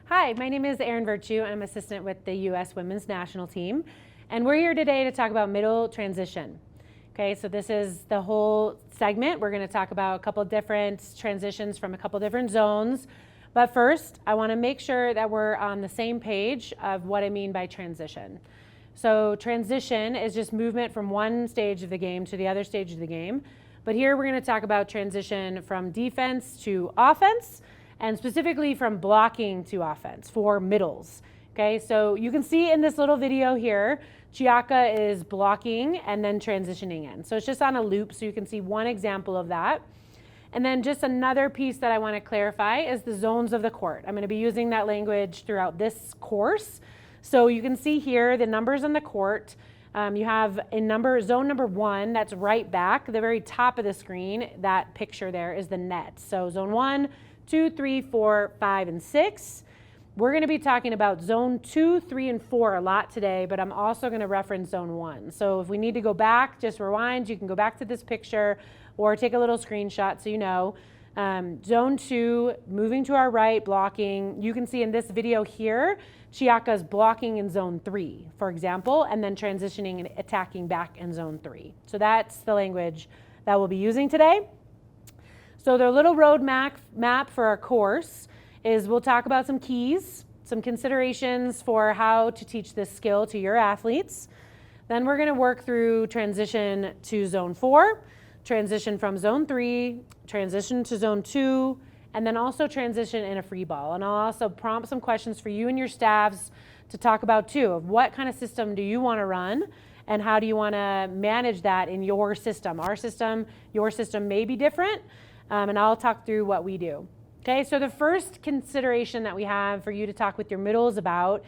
Hi, my name is Erin Virtue. I'm assistant with the U.S. Women's National Team, and we're here today to talk about middle transition. Okay, so this is the whole segment. We're going to talk about a couple different transitions from a couple different zones. But first, I want to make sure that we're on the same page of what I mean by transition. So transition is just movement from one stage of the game to the other stage of the game. But here we're going to talk about transition from defense to offense, and specifically from blocking to offense for middles. Okay, so you can see in this little video here, Chiaka is blocking and then transitioning in. So it's just on a loop, so you can see one example of that. And then just another piece that I want to clarify is the zones of the court. I'm going to be using that language throughout this course. So you can see here the numbers on the court. You have in zone number 1, that's right back, the very top of the screen, that picture there is the net. So zone 1, 2, 3, 4, 5, and 6. We're going to be talking about zone 2, 3, and 4 a lot today, but I'm also going to reference zone 1. So if we need to go back, just rewind. You can go back to this picture or take a little screenshot so you know. Zone 2, moving to our right, blocking. You can see in this video here, Chiaka's blocking in zone 3, for example, and then transitioning and attacking back in zone 3. So that's the language that we'll be using today. So the little road map for our course is we'll talk about some keys, some considerations for how to teach this skill to your athletes. Then we're going to work through transition to zone 4, transition from zone 3, transition to zone 2, and then also transition in a free ball. And I'll also prompt some questions for you and your staffs to talk about too, of what kind of system do you want to run and how do you want to manage that in your system. Our system, your system may be different. And I'll talk through what we do. Okay, so the first consideration that we have for you to talk with your middles about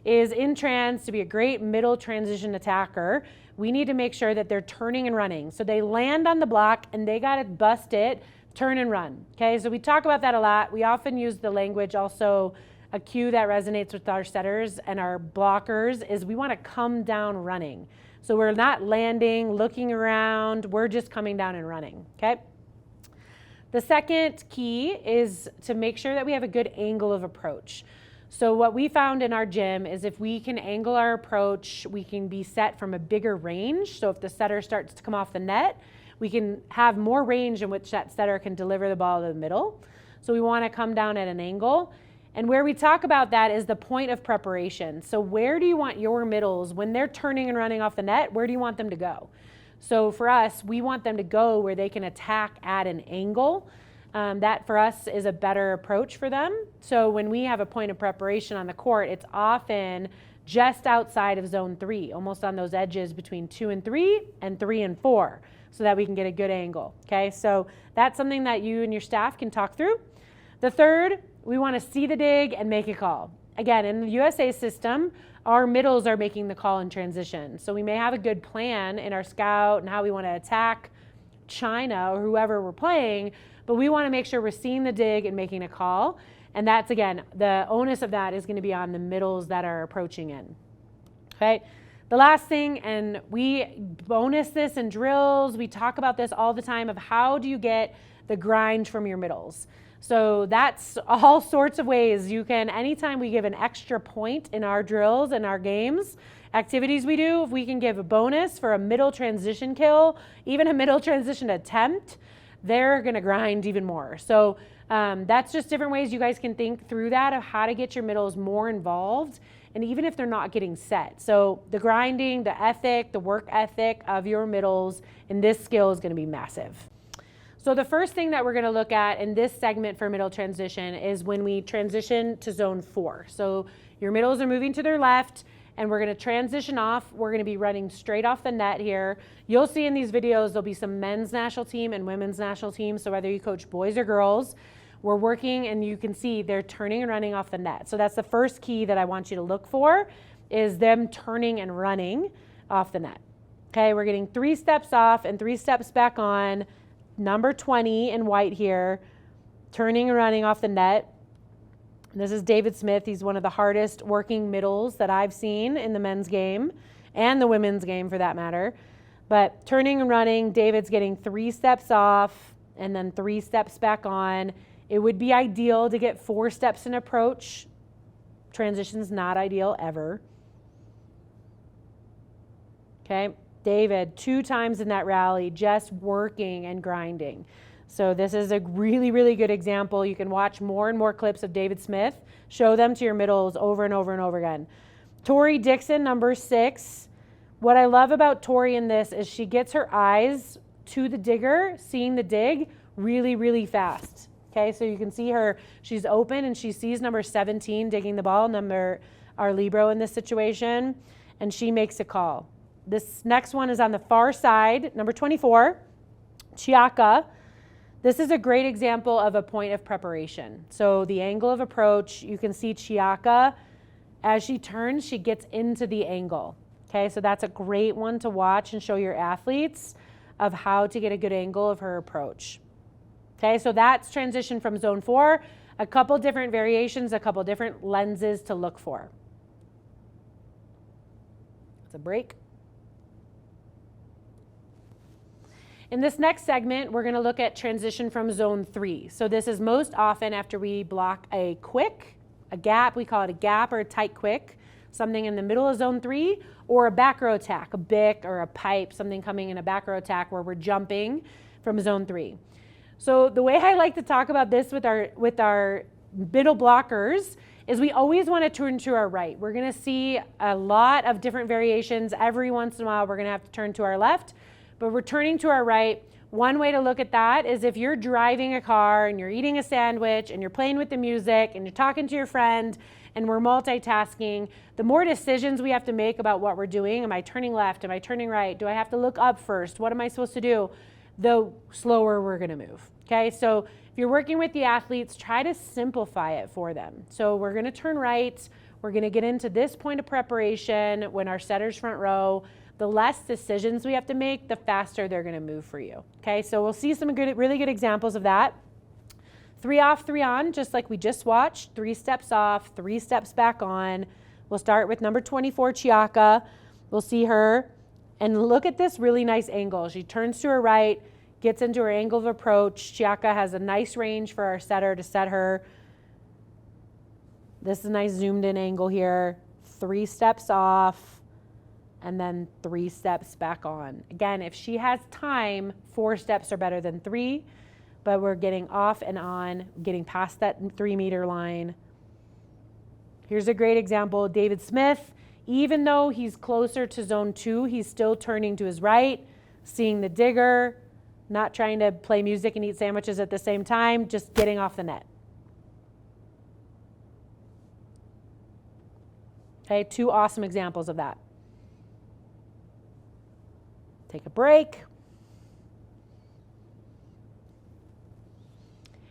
is in trans, to be a great middle transition attacker, we need to make sure that they're turning and running. So they land on the block and they got to bust it, turn and run. Okay, so we talk about that a lot. We often use the language also, a cue that resonates with our setters and our blockers is we want to come down running. So we're not landing, looking around, we're just coming down and running, okay? The second key is to make sure that we have a good angle of approach. So what we found in our gym is if we can angle our approach, we can be set from a bigger range. So if the setter starts to come off the net, we can have more range in which that setter can deliver the ball to the middle. So we want to come down at an angle. And where we talk about that is the point of preparation. So where do you want your middles, when they're turning and running off the net, where do you want them to go? So for us, we want them to go where they can attack at an angle. That for us is a better approach for them. So when we have a point of preparation on the court, it's often just outside of zone 3, almost on those edges between 2 and 3 and 3 and 4, so that we can get a good angle. Okay, so that's something that you and your staff can talk through. The third, we want to see the dig and make a call. Again, in the USA system, our middles are making the call in transition. So we may have a good plan in our scout and how we want to attack China or whoever we're playing, but we want to make sure we're seeing the dig and making a call. And that's, again, the onus of that is going to be on the middles that are approaching in. Okay. The last thing, and we bonus this in drills, we talk about this all the time of how do you get the grind from your middles. So that's all sorts of ways you can, anytime we give an extra point in our drills and our games, activities we do, if we can give a bonus for a middle transition kill, even a middle transition attempt, they're going to grind even more. So that's just different ways you guys can think through that of how to get your middles more involved, and even if they're not getting set. So the grinding, the ethic, the work ethic of your middles in this skill is going to be massive. So the first thing that we're going to look at in this segment for middle transition is when we transition to zone 4. So your middles are moving to their left and we're going to transition off. We're going to be running straight off the net here. You'll see in these videos there'll be some men's national team and women's national team. So whether you coach boys or girls, we're working and you can see they're turning and running off the net. So that's the first key that I want you to look for is them turning and running off the net. Okay, we're getting 3 steps off and 3 steps back on. Number 20 in white here, turning and running off the net. This is David Smith. He's one of the hardest working middles that I've seen in the men's game and the women's game for that matter. But turning and running, David's getting 3 steps off and then 3 steps back on. It would be ideal to get 4 steps in approach transition's not ideal ever. Okay, David, 2 times in that rally, just working and grinding. So this is a really, really good example. You can watch more and more clips of David Smith. Show them to your middles over and over and over again. Tori Dixon, number 6. What I love about Tori in this is she gets her eyes to the digger, seeing the dig really, really fast. Okay, so you can see her, she's open and she sees number 17 digging the ball, our libero in this situation, and she makes a call. This next one is on the far side, number 24, Chiaka. This is a great example of a point of preparation. So the angle of approach, you can see Chiaka, as she turns, she gets into the angle. Okay, so that's a great one to watch and show your athletes of how to get a good angle of her approach. Okay, so that's transition from zone 4, a couple different variations, a couple different lenses to look for. It's a break. In this next segment, we're going to look at transition from zone 3. So this is most often after we block a quick, a gap, we call it a gap or a tight quick, something in the middle of zone 3, or a back row attack, a bick or a pipe, something coming in a back row attack where we're jumping from zone 3. So the way I like to talk about this with our middle blockers is we always want to turn to our right. We're going to see a lot of different variations. Every once in a while, we're going to have to turn to our left. But we're turning to our right. One way to look at that is if you're driving a car and you're eating a sandwich and you're playing with the music and you're talking to your friend and we're multitasking, the more decisions we have to make about what we're doing, am I turning left, am I turning right, do I have to look up first, what am I supposed to do, the slower we're going to move. Okay, so if you're working with the athletes, try to simplify it for them. So we're going to turn right, we're going to get into this point of preparation when our setter's front row. The less decisions we have to make, the faster they're going to move for you. Okay, so we'll see some really good examples of that. 3 off, 3 on, just like we just watched. 3 steps off, 3 steps back on. We'll start with number 24, Chiaka. We'll see her. And look at this really nice angle. She turns to her right, gets into her angle of approach. Chiaka has a nice range for our setter to set her. This is a nice zoomed in angle here. 3 steps off. And then 3 steps back on. Again, if she has time, 4 steps are better than 3, but we're getting off and on, getting past that 3-meter line. Here's a great example. David Smith, even though he's closer to zone 2, he's still turning to his right, seeing the digger, not trying to play music and eat sandwiches at the same time, just getting off the net. Okay, 2 awesome examples of that. Take a break.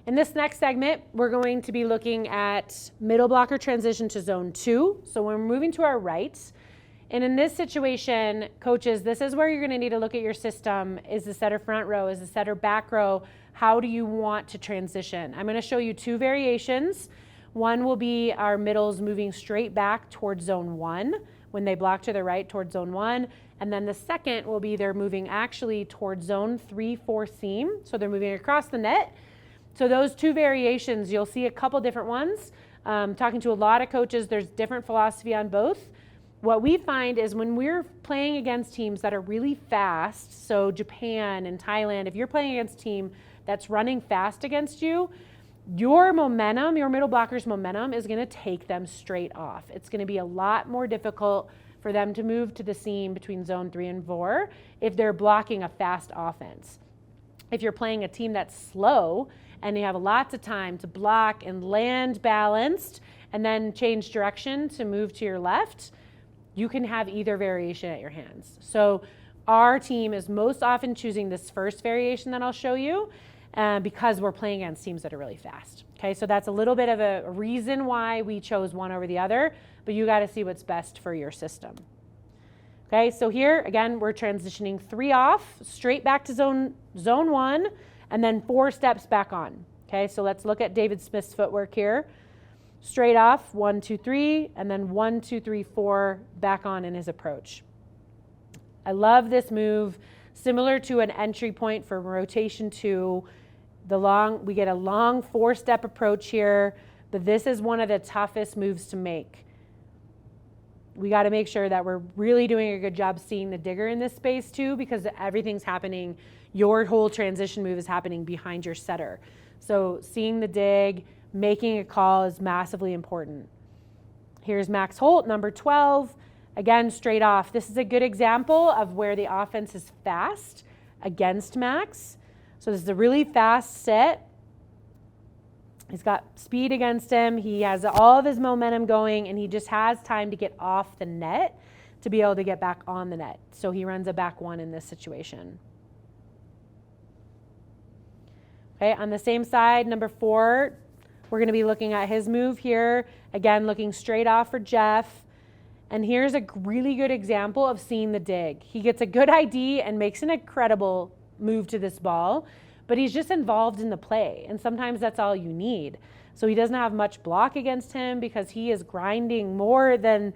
In this next segment, we're going to be looking at middle blocker transition to zone 2. So when we're moving to our right, and in this situation, coaches, this is where you're going to need to look at your system. Is the setter front row? Is the setter back row? How do you want to transition? I'm going to show you 2 variations. One will be our middles moving straight back towards zone 1 when they block to the right towards zone 1. And then the second will be they're moving actually towards zone 3-4 seam. So they're moving across the net. So those 2 variations, you'll see a couple different ones. Talking to a lot of coaches, there's different philosophy on both. What we find is when we're playing against teams that are really fast, so Japan and Thailand, if you're playing against a team that's running fast against you, your momentum, your middle blocker's momentum is going to take them straight off. It's going to be a lot more difficult for them to move to the seam between zone 3 and 4 if they're blocking a fast offense. If you're playing a team that's slow and you have lots of time to block and land balanced and then change direction to move to your left, you can have either variation at your hands. So our team is most often choosing this first variation that I'll show you because we're playing against teams that are really fast. Okay, so that's a little bit of a reason why we chose one over the other, but you got to see what's best for your system. Okay, so here again we're transitioning 3 off, straight back to zone 1, and then 4 steps back on. Okay, so let's look at David Smith's footwork here. Straight off, 1, 2, 3, and then 1, 2, 3, 4 back on in his approach. I love this move, similar to an entry point for rotation 2. We get a long 4-step approach here, but this is one of the toughest moves to make. We got to make sure that we're really doing a good job seeing the digger in this space too, because everything's happening. Your whole transition move is happening behind your setter. So seeing the dig, making a call is massively important. Here's Max Holt, number 12. Again, straight off. This is a good example of where the offense is fast against Max. So this is a really fast set. He's got speed against him. He has all of his momentum going, and he just has time to get off the net to be able to get back on the net. So he runs a back one in this situation. Okay, on the same side, number 4, we're going to be looking at his move here. Again, looking straight off for Jeff. And here's a really good example of seeing the dig. He gets a good ID and makes an incredible move to this ball, but he's just involved in the play, and sometimes that's all you need. So he doesn't have much block against him because he is grinding more than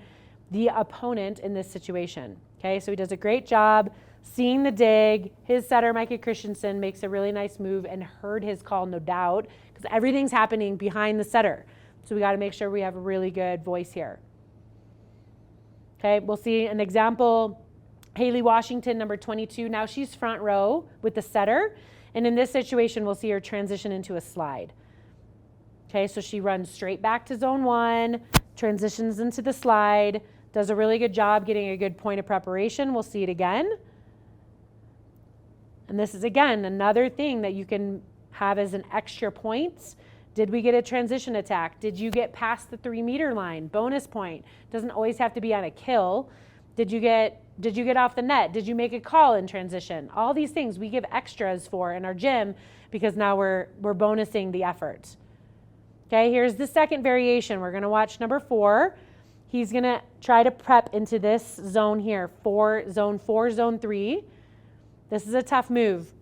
the opponent in this situation. Okay, so he does a great job seeing the dig. His setter, Micah Christensen, makes a really nice move and heard his call, no doubt, because everything's happening behind the setter. So we got to make sure we have a really good voice here. Okay, we'll see an example. Haley Washington, number 22. Now she's front row with the setter. And in this situation, we'll see her transition into a slide. Okay, so she runs straight back to zone 1, transitions into the slide, does a really good job getting a good point of preparation. We'll see it again. And this is, again, another thing that you can have as an extra point. Did we get a transition attack? Did you get past the 3-meter line? Bonus point. Doesn't always have to be on a kill. Did you get off the net? Did you make a call in transition? All these things we give extras for in our gym because now we're bonusing the effort. Okay, here's the second variation. We're going to watch number 4. He's going to try to prep into this zone here, zone 4, zone 3. This is a tough move.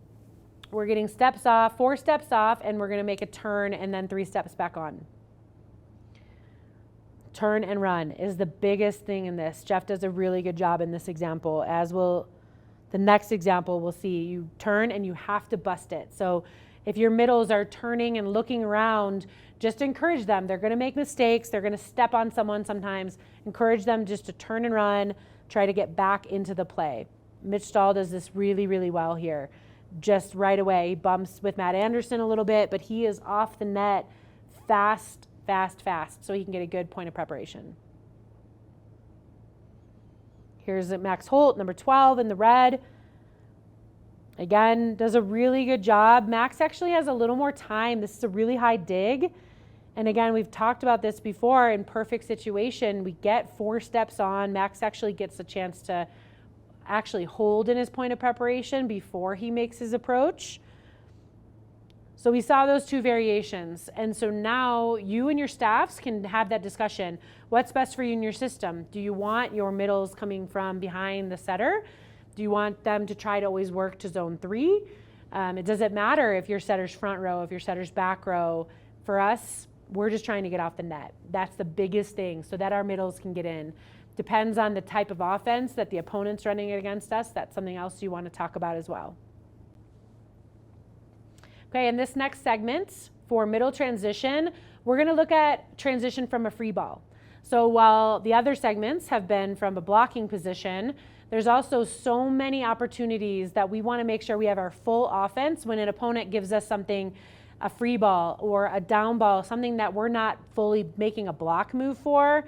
We're getting steps off, 4 steps off, and we're going to make a turn and then 3 steps back on. Turn and run is the biggest thing in this. Jeff does a really good job in this example, as will the next example we'll see. You turn and you have to bust it. So if your middles are turning and looking around, just encourage them. They're going to make mistakes. They're going to step on someone sometimes. Encourage them just to turn and run, try to get back into the play. Mitch Stahl does this really, really well here. Just right away, he bumps with Matt Anderson a little bit, but he is off the net fast, so he can get a good point of preparation. Here's Max Holt, number 12 in the red. Again, does a really good job. Max actually has a little more time. This is a really high dig. And again, we've talked about this before. In perfect situation, we get 4 steps on. Max actually gets a chance to actually hold in his point of preparation before he makes his approach. So we saw those 2 variations. And so now you and your staffs can have that discussion. What's best for you in your system? Do you want your middles coming from behind the setter? Do you want them to try to always work to zone 3? It doesn't matter if your setter's front row, if your setter's back row. For us, we're just trying to get off the net. That's the biggest thing, so that our middles can get in. Depends on the type of offense that the opponent's running against us. That's something else you want to talk about as well. Okay, in this next segment for middle transition, we're going to look at transition from a free ball. So while the other segments have been from a blocking position, there's also so many opportunities that we want to make sure we have our full offense when an opponent gives us something, a free ball or a down ball, something that we're not fully making a block move for.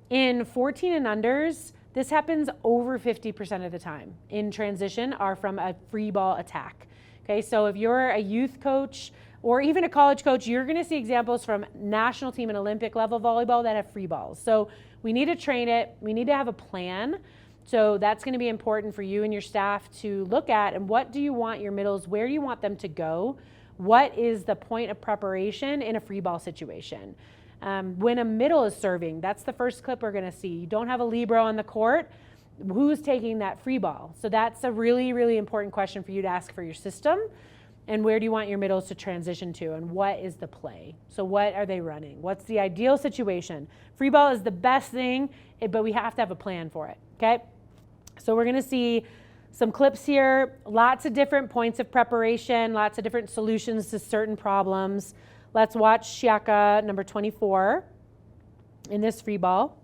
In 14 and unders, this happens over 50% of the time in transition are from a free ball attack. Okay, so if you're a youth coach or even a college coach, you're going to see examples from national team and Olympic level volleyball that have free balls. So we need to train it. We need to have a plan. So that's going to be important for you and your staff to look at. And what do you want your middles, where do you want them to go? What is the point of preparation in a free ball situation? When a middle is serving, that's the first clip we're going to see. You don't have a libero on the court. Who's taking that free ball? So that's a really, really important question for you to ask for your system. And where do you want your middles to transition to? And what is the play? So what are they running? What's the ideal situation? Free ball is the best thing, but we have to have a plan for it, okay? So we're going to see some clips here, lots of different points of preparation, lots of different solutions to certain problems. Let's watch Chiaka, number 24, in this free ball.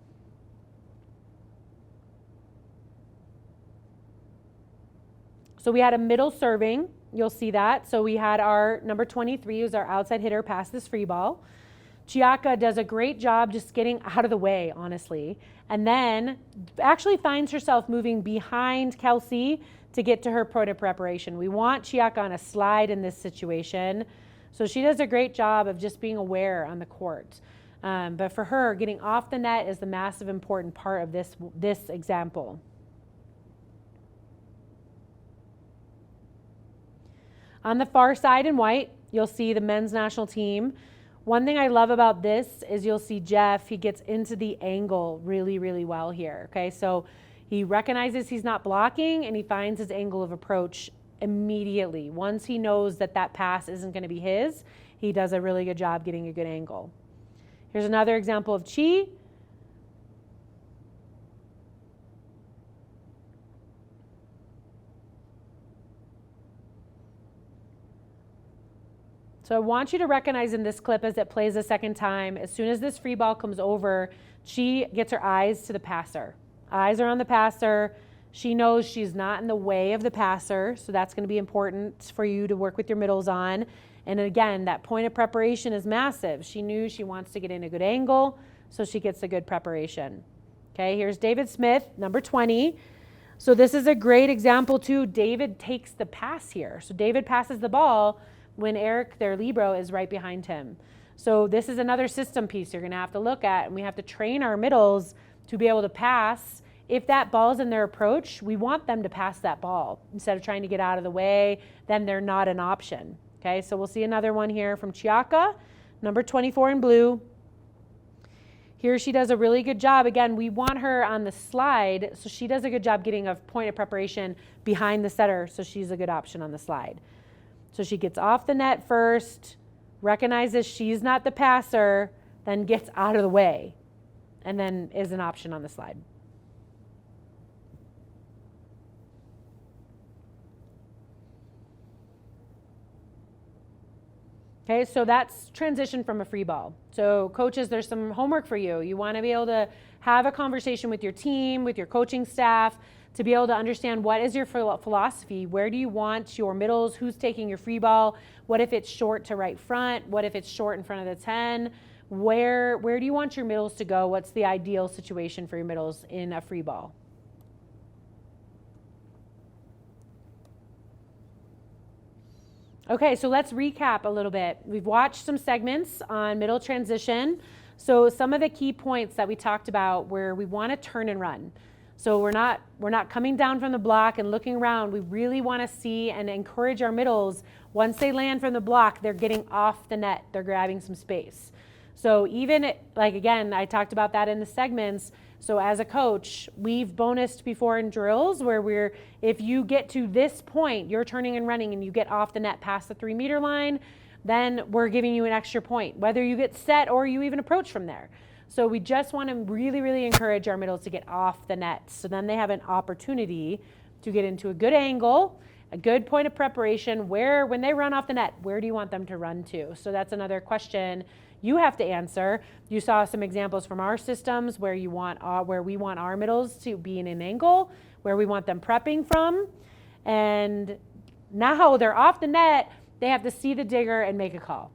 So we had a middle serving. You'll see that. So we had our number 23, who's our outside hitter, pass this free ball. Chiaka does a great job just getting out of the way, honestly, and then actually finds herself moving behind Kelsey to get to her point of preparation. We want Chiaka on a slide in this situation. So she does a great job of just being aware on the court. But for her, getting off the net is the massive important part of this example. On the far side in white, you'll see the men's national team. One thing I love about this is you'll see Jeff, he gets into the angle really, really well here. Okay, so he recognizes he's not blocking and he finds his angle of approach immediately. Once he knows that that pass isn't going to be his, he does a really good job getting a good angle. Here's another example of Chi. So I want you to recognize in this clip as it plays a second time, as soon as this free ball comes over, she gets her eyes to the passer. Eyes are on the passer. She knows she's not in the way of the passer, so that's going to be important for you to work with your middles on. And again, that point of preparation is massive. She knew she wants to get in a good angle, so she gets a good preparation. Okay, here's David Smith, number 20. So this is a great example too. David takes the pass here. So David passes the ball when Eric, their libero, is right behind him. So this is another system piece you're going to have to look at, and we have to train our middles to be able to pass. If that ball's in their approach, we want them to pass that ball. Instead of trying to get out of the way, then they're not an option. Okay, so we'll see another one here from Chiaka, number 24 in blue. Here she does a really good job. Again, we want her on the slide, so she does a good job getting a point of preparation behind the setter, so she's a good option on the slide. So she gets off the net first, recognizes she's not the passer, then gets out of the way, and then is an option on the slide. Okay, so that's transition from a free ball. So coaches, there's some homework for you. You want to be able to have a conversation with your team, with your coaching staff, to be able to understand what is your philosophy. Where do you want your middles? Who's taking your free ball? What if it's short to right front? What if it's short in front of the 10? Where do you want your middles to go? What's the ideal situation for your middles in a free ball? Okay, so let's recap a little bit. We've watched some segments on middle transition. So some of the key points that we talked about where we want to turn and run. So we're not coming down from the block and looking around. We really want to see and encourage our middles. Once they land from the block, they're getting off the net. They're grabbing some space. So even like, again, I talked about that in the segments. So as a coach, we've bonused before in drills where if you get to this point, you're turning and running and you get off the net past the 3 meter line, then we're giving you an extra point, whether you get set or you even approach from there. So we just want to really, really encourage our middles to get off the net. So then they have an opportunity to get into a good angle, a good point of preparation where, when they run off the net, where do you want them to run to? So that's another question you have to answer. You saw some examples from our systems where we want our middles to be in an angle, where we want them prepping from. And now they're off the net, they have to see the digger and make a call.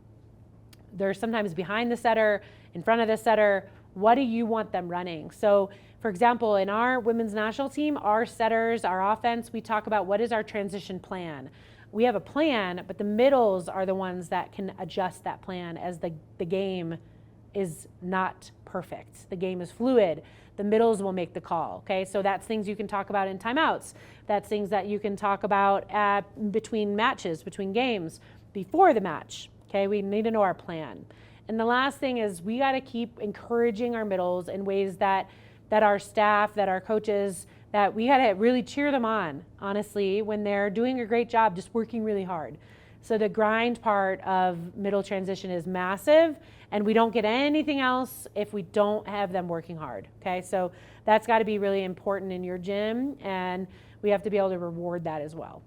They're sometimes behind the setter, in front of the setter. What do you want them running? So for example, in our women's national team, our setters, our offense, we talk about what is our transition plan. We have a plan, but the middles are the ones that can adjust that plan as the game is not perfect. The game is fluid. The middles will make the call, okay? So that's things you can talk about in timeouts. That's things that you can talk about between matches, between games, before the match, okay? We need to know our plan. And the last thing is we got to keep encouraging our middles in ways that our staff, that our coaches, that we got to really cheer them on, honestly, when they're doing a great job, just working really hard. So the grind part of middle transition is massive, and we don't get anything else if we don't have them working hard, okay? So that's got to be really important in your gym, and we have to be able to reward that as well.